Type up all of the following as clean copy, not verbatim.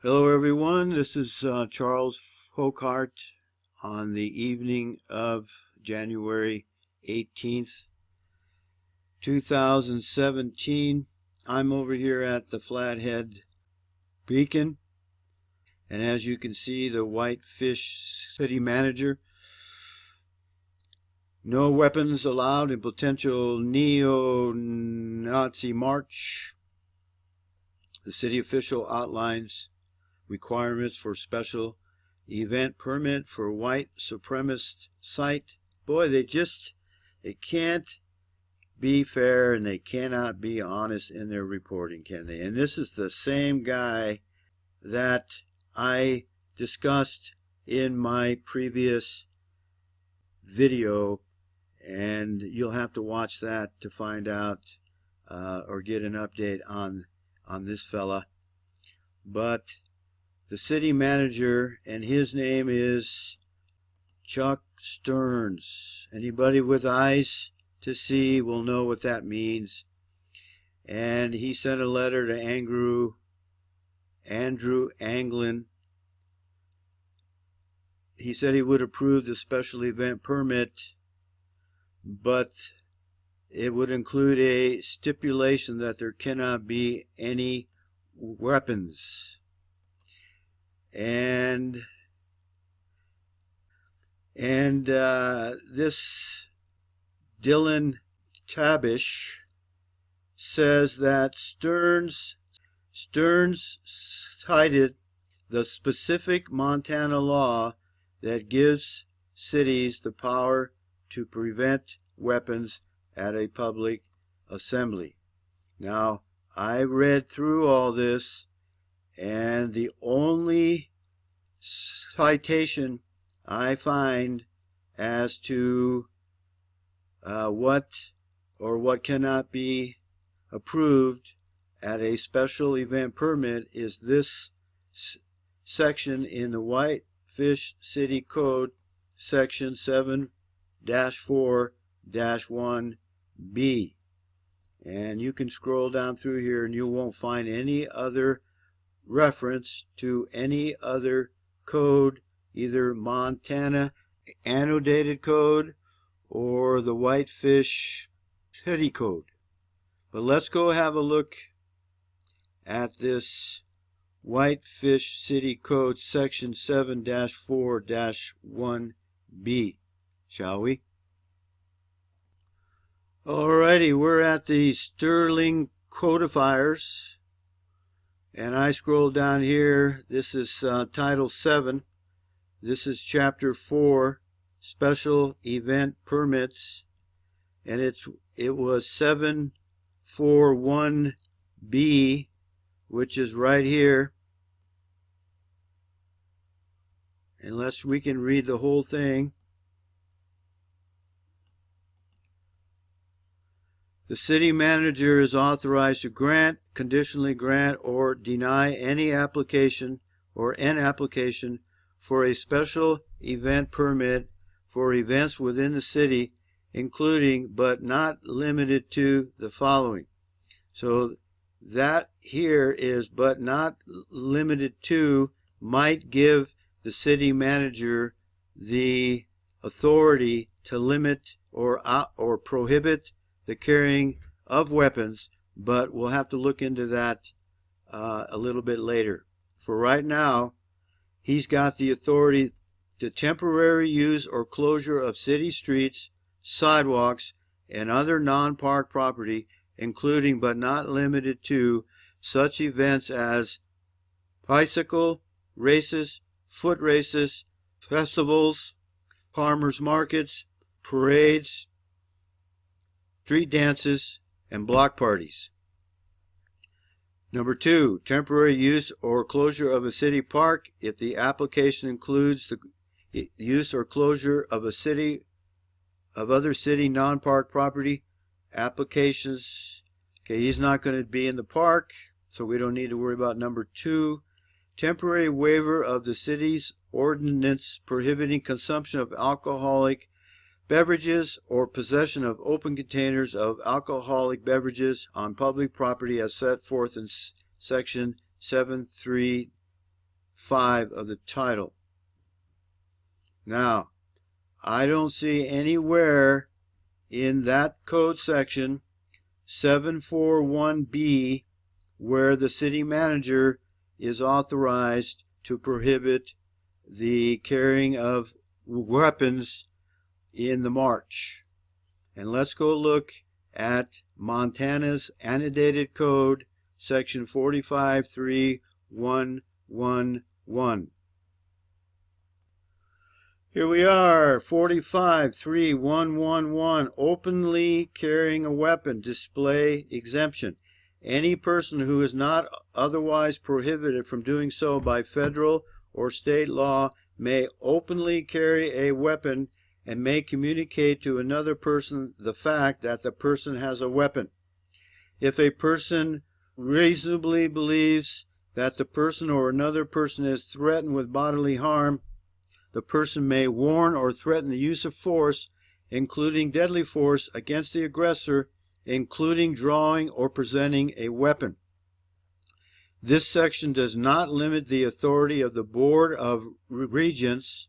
Hello everyone, this is Charles Folkart on the evening of January 18th, 2017. I'm over here at the Flathead Beacon, and as you can see, the Whitefish City Manager. No weapons allowed in potential neo-Nazi march. The city official outlines requirements for special event permit for white supremacist site. Boy, they can't be fair and they cannot be honest in their reporting, can they? And this is the same guy that I discussed in my previous video, and you'll have to watch that to find out or get an update on this fella. But the city manager, and his name is Chuck Stearns. Anybody with eyes to see will know what that means. And he sent a letter to Andrew Anglin. He said he would approve the special event permit, but it would include a stipulation that there cannot be any weapons. And this Dylan Tabish says that Stearns cited the specific Montana law that gives cities the power to prevent weapons at a public assembly. Now, I read through all this, and the only citation I find as to what cannot be approved at a special event permit is this section in the Whitefish City Code, section 7-4-1B. And you can scroll down through here and you won't find any other reference to any other code, either Montana Annotated Code or the Whitefish City Code. But let's go have a look at this Whitefish City Code section 7-4-1B, shall we? Alrighty, we're at the Sterling Codifiers. And I scroll down here. This is Title 7. This is Chapter 4, Special Event Permits. And it was 741B, which is right here. Unless we can read the whole thing. The city manager is authorized to grant, conditionally grant, or deny any application or an application for a special event permit for events within the city, including but not limited to the following. So that here is but not limited to might give the city manager the authority to limit or prohibit the carrying of weapons, but we'll have to look into that a little bit later. For right now, he's got the authority to temporary use or closure of city streets, sidewalks, and other non-park property, including but not limited to such events as bicycle races, foot races, festivals, farmers markets, parades, street dances, and block parties. Number 2, temporary use or closure of a city park if the application includes the use or closure of other city non-park property. Applications, okay, he's not going to be in the park, so we don't need to worry about number 2. Temporary waiver of the city's ordinance prohibiting consumption of alcoholic beverages or possession of open containers of alcoholic beverages on public property as set forth in section 7-3 5 of the title. Now, I don't see anywhere in that code section 741B where the city manager is authorized to prohibit the carrying of weapons in the march. And let's go look at Montana's Annotated Code, section 45.3.111. Here we are, 45.3.111, openly carrying a weapon, display exemption. Any person who is not otherwise prohibited from doing so by federal or state law may openly carry a weapon and may communicate to another person the fact that the person has a weapon. If a person reasonably believes that the person or another person is threatened with bodily harm, the person may warn or threaten the use of force, including deadly force, against the aggressor, including drawing or presenting a weapon. This section does not limit the authority of the Board of Regents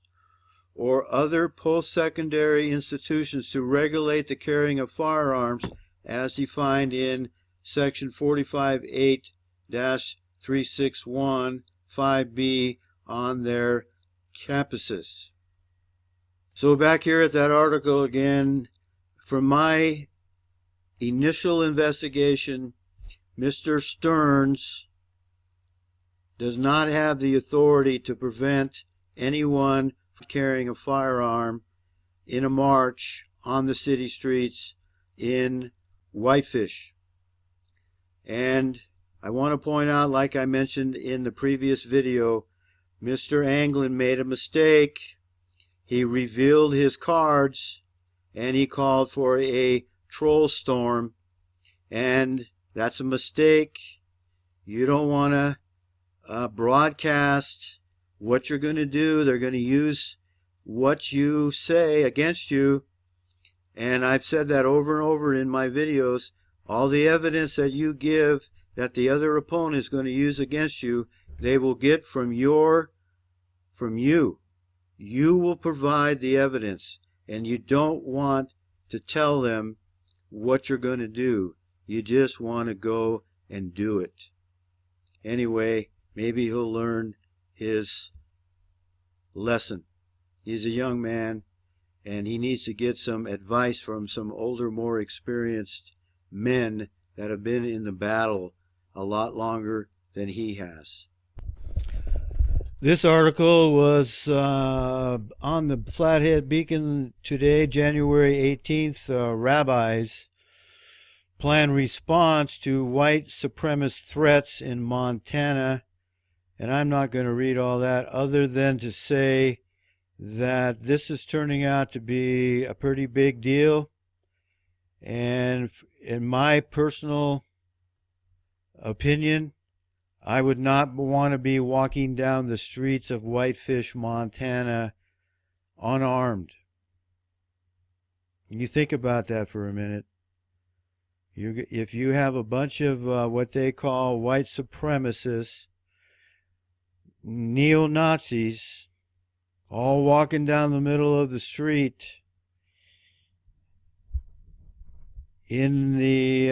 or other post-secondary institutions to regulate the carrying of firearms as defined in section 45.8-361 5B on their campuses. So back here at that article again, from my initial investigation, Mr. Stearns does not have the authority to prevent anyone from carrying a firearm in a march on the city streets in Whitefish. And I want to point out, like I mentioned in the previous video, Mr. Anglin made a mistake. He revealed his cards and he called for a troll storm, and that's a mistake. You don't want to broadcast what you're going to do. They're going to use what you say against you, and I've said that over and over in my videos. All the evidence that you give that the other opponent is going to use against you, they will get from you. You will provide the evidence, and you don't want to tell them what you're going to do. You just want to go and do it. Anyway, maybe he'll learn his lesson. He's a young man, and he needs to get some advice from some older, more experienced men that have been in the battle a lot longer than he has. This article was on the Flathead Beacon today, January 18th. Rabbis plan response to white supremacist threats in Montana. And I'm not going to read all that other than to say that this is turning out to be a pretty big deal. And in my personal opinion, I would not want to be walking down the streets of Whitefish, Montana, unarmed. You think about that for a minute. If you have a bunch of what they call white supremacists, neo-Nazis, all walking down the middle of the street in the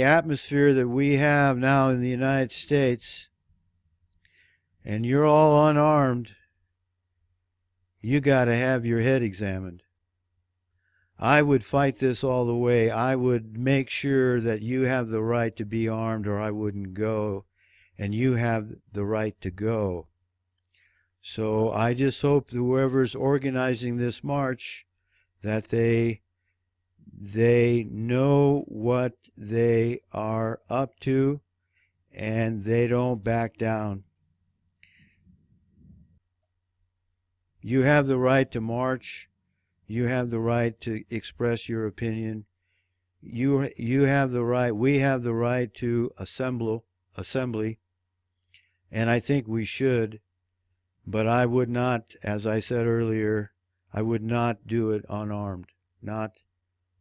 atmosphere that we have now in the United States, and you're all unarmed, you got to have your head examined. I would fight this all the way. I would make sure that you have the right to be armed, or I wouldn't go, and you have the right to go. So I just hope whoever's organizing this march, that they know what they are up to, and they don't back down. You have the right to march. You have the right to express your opinion. You have the right, we have the right to assembly, and I think we should, but I would not, as I said earlier, I would not do it unarmed, not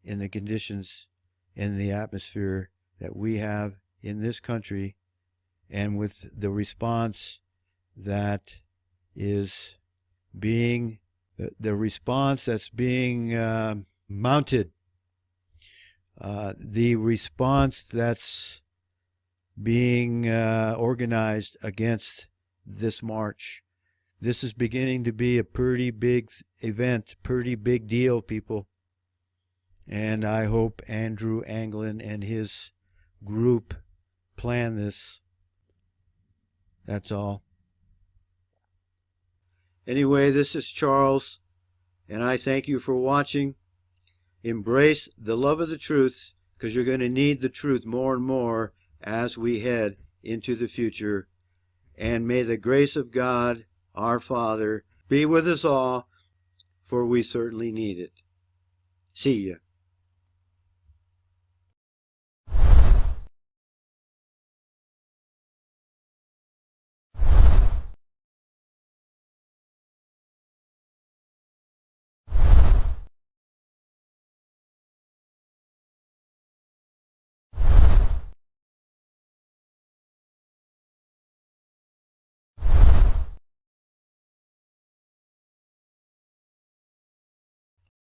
in the conditions, in the atmosphere that we have in this country and with the response that is being, the response that's being mounted, the response that's being organized against this march. This is beginning to be a pretty big event, pretty big deal, people. And I hope Andrew Anglin and his group plan this. That's all. Anyway, this is Charles, and I thank you for watching. Embrace the love of the truth, because you're going to need the truth more and more as we head into the future. And may the grace of God, our Father, be with us all, for we certainly need it. See ya.